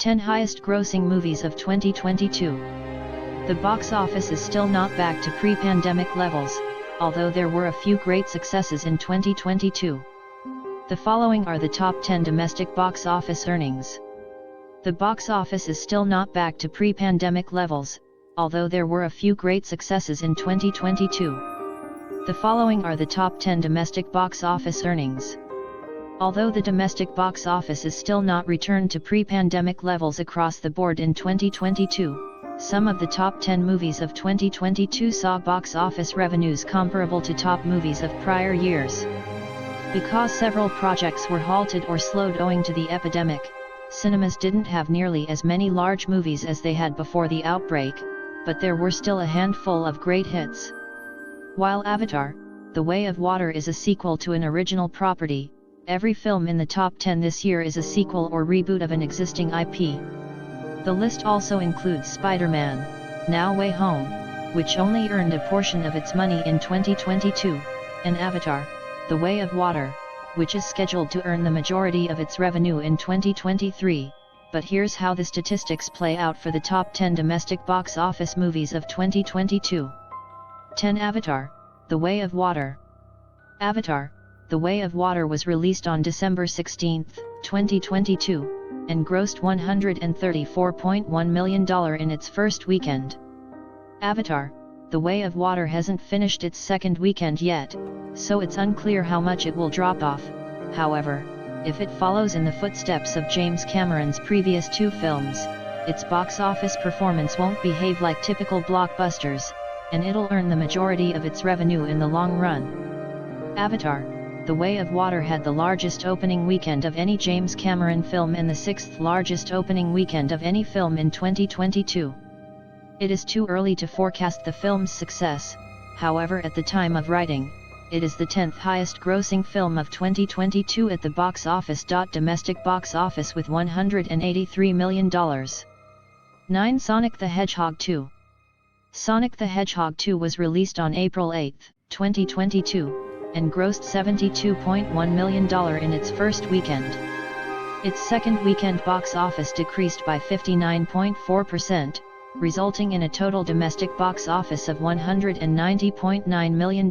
10 highest grossing movies of 2022. The box office is still not back to pre-pandemic levels, although there were a few great successes in 2022. The following are the top 10 domestic box office earnings. The box office is still not back to pre-pandemic levels, although there were a few great successes in 2022. The following are the top 10 domestic box office earnings. Although the domestic box office is still not returned to pre-pandemic levels across the board in 2022, some of the top 10 movies of 2022 saw box office revenues comparable to top movies of prior years. Because several projects were halted or slowed owing to the epidemic, cinemas didn't have nearly as many large movies as they had before the outbreak, but there were still a handful of great hits. While Avatar: The Way of Water is a sequel to an original property, every film in the top 10 this year is a sequel or reboot of an existing IP. The list also includes Spider-Man: No Way Home, which only earned a portion of its money in 2022, and Avatar: The Way of Water, which is scheduled to earn the majority of its revenue in 2023. But here's how the statistics play out for the top 10 domestic box office movies of 2022. 10. Avatar: The Way of Water. Avatar: The Way of Water was released on December 16, 2022, and grossed $134.1 million in its first weekend. Avatar: The Way of Water hasn't finished its second weekend yet, so it's unclear how much it will drop off. However, if it follows in the footsteps of James Cameron's previous two films, its box office performance won't behave like typical blockbusters, and it'll earn the majority of its revenue in the long run. Avatar: The Way of Water had the largest opening weekend of any James Cameron film and the sixth largest opening weekend of any film in 2022. It is too early to forecast the film's success, however at the time of writing, it is the 10th highest grossing film of 2022 at the box office. Domestic box office with $183 million. 9. Sonic the Hedgehog 2. Sonic the Hedgehog 2 was released on April 8, 2022, and grossed $72.1 million in its first weekend. Its second weekend box office decreased by 59.4%, resulting in a total domestic box office of $190.9 million.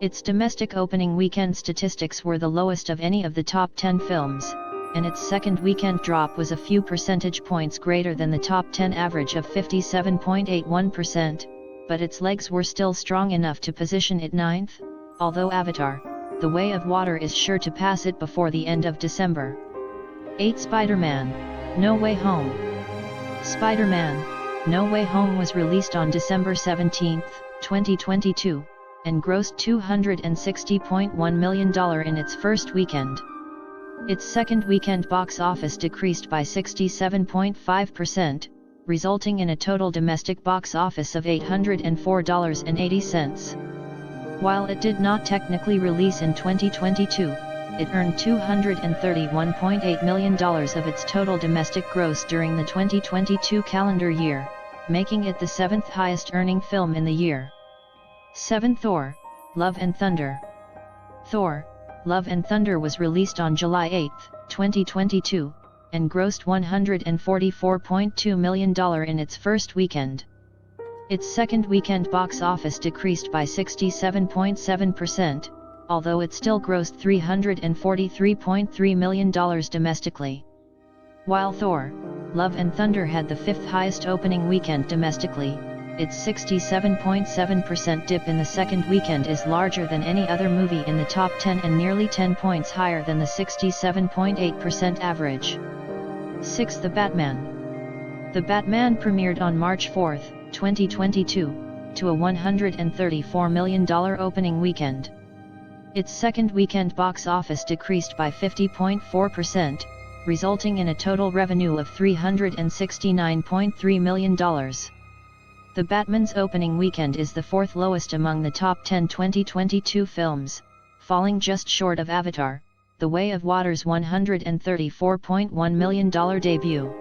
Its domestic opening weekend statistics were the lowest of any of the top 10 films, and its second weekend drop was a few percentage points greater than the top 10 average of 57.81%, but its legs were still strong enough to position it ninth, although Avatar: The Way of Water is sure to pass it before the end of December. 8. Spider-Man: No Way Home. Spider-Man: No Way Home was released on December 17, 2022, and grossed $260.1 million in its first weekend. Its second weekend box office decreased by 67.5%, resulting in a total domestic box office of $804.80. While it did not technically release in 2022, it earned $231.8 million of its total domestic gross during the 2022 calendar year, making it the 7th highest earning film in the year. 7. Thor: Love and Thunder. Thor: Love and Thunder was released on July 8, 2022, and grossed $144.2 million in its first weekend. Its second weekend box office decreased by 67.7%, although it still grossed $343.3 million domestically. While Thor: Love and Thunder had the 5th highest opening weekend domestically, its 67.7% dip in the second weekend is larger than any other movie in the top 10 and nearly 10 points higher than the 67.8% average. 6. The Batman. The Batman premiered on March 4, 2022, to a $134 million opening weekend. Its second weekend box office decreased by 50.4%, resulting in a total revenue of $369.3 million. The Batman's opening weekend is the 4th lowest among the top 10 2022 films, falling just short of Avatar: The Way of Water's $134.1 million debut.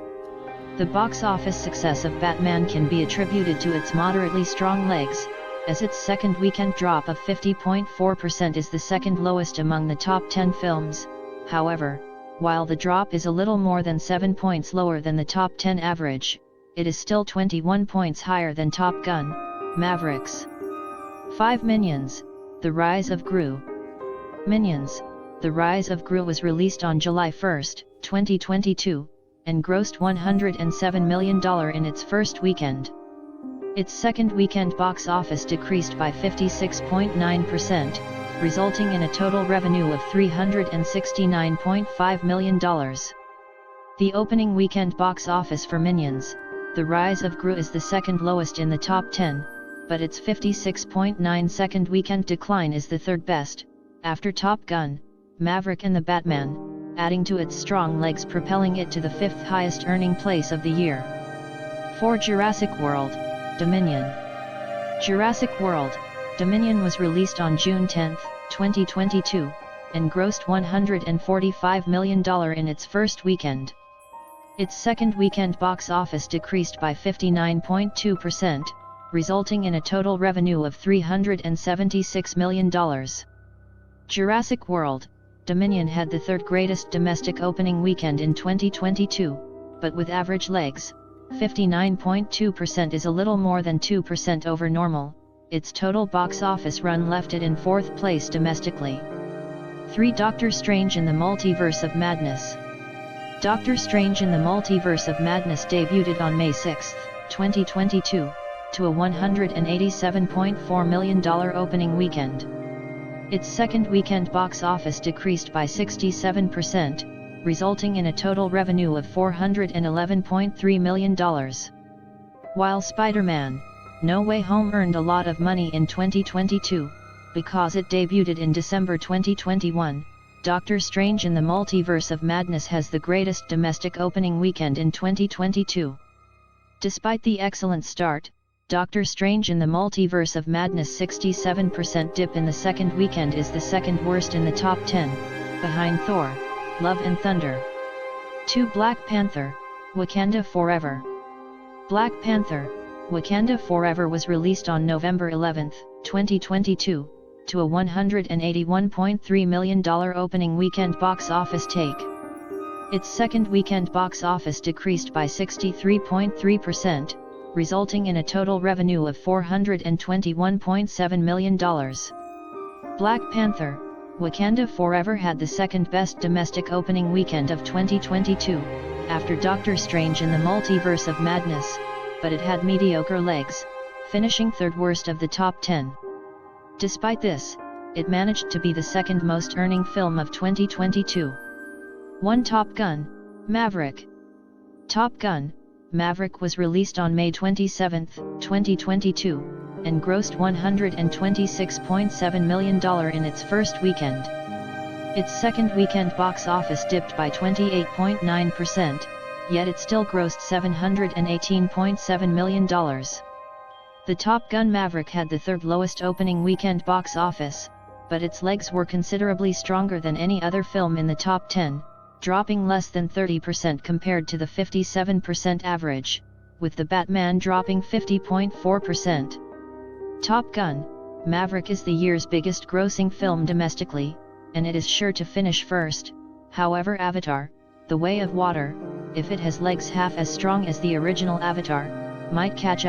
The box office success of Batman can be attributed to its moderately strong legs, as its second weekend drop of 50.4% is the second lowest among the top 10 films. However, While the drop is a little more than 7 points lower than the top 10 average, it is still 21 points higher than Top Gun: Maverick's. 5. Minions: The Rise of Gru. Minions: The Rise of Gru was released on July 1, 2022, and grossed $107 million in its first weekend. Its second weekend box office decreased by 56.9%, resulting in a total revenue of $369.5 million. The opening weekend box office for Minions: The Rise of Gru is the second lowest in the top 10, but its 56.9 second weekend decline is the third best, after Top Gun: Maverick and The Batman, adding to its strong legs, propelling it to the fifth highest earning place of the year. 4. Jurassic World: Dominion. Jurassic World: Dominion was released on June 10, 2022, and grossed $145 million in its first weekend. Its second weekend box office decreased by 59.2%, resulting in a total revenue of $376 million. Jurassic World: Dominion had the third greatest domestic opening weekend in 2022, but with average legs, 59.2% is a little more than 2% over normal. Its total box office run left it in fourth place domestically. 3. Doctor Strange in the Multiverse of Madness. Doctor Strange in the Multiverse of Madness debuted on May 6, 2022, to a $187.4 million opening weekend. Its second weekend box office decreased by 67%, resulting in a total revenue of $411.3 million. While Spider-Man: No Way Home earned a lot of money in 2022, because it debuted in December 2021, Doctor Strange in the Multiverse of Madness has the greatest domestic opening weekend in 2022. Despite the excellent start, Doctor Strange in the Multiverse of Madness' 67% dip in the second weekend is the second worst in the top 10, behind Thor: Love and Thunder. 2. Black Panther: Wakanda Forever. Black Panther: Wakanda Forever was released on November 11, 2022, to a $181.3 million opening weekend box office take. Its second weekend box office decreased by 63.3%, resulting in a total revenue of $421.7 million. Black Panther: Wakanda Forever had the second best domestic opening weekend of 2022, after Doctor Strange in the Multiverse of Madness, but it had mediocre legs, finishing third worst of the top 10. Despite this, it managed to be the second most earning film of 2022. 1. Top Gun: Maverick. Top Gun: Maverick was released on May 27, 2022, and grossed $126.7 million in its first weekend. Its second weekend box office dipped by 28.9%, yet it still grossed $718.7 million. The Top Gun: Maverick had the third lowest opening weekend box office, but its legs were considerably stronger than any other film in the top 10, dropping less than 30% compared to the 57% average, with The Batman dropping 50.4%. Top Gun: Maverick is the year's biggest grossing film domestically, and it is sure to finish first. However, Avatar: The Way of Water, if it has legs half as strong as the original Avatar, might catch up.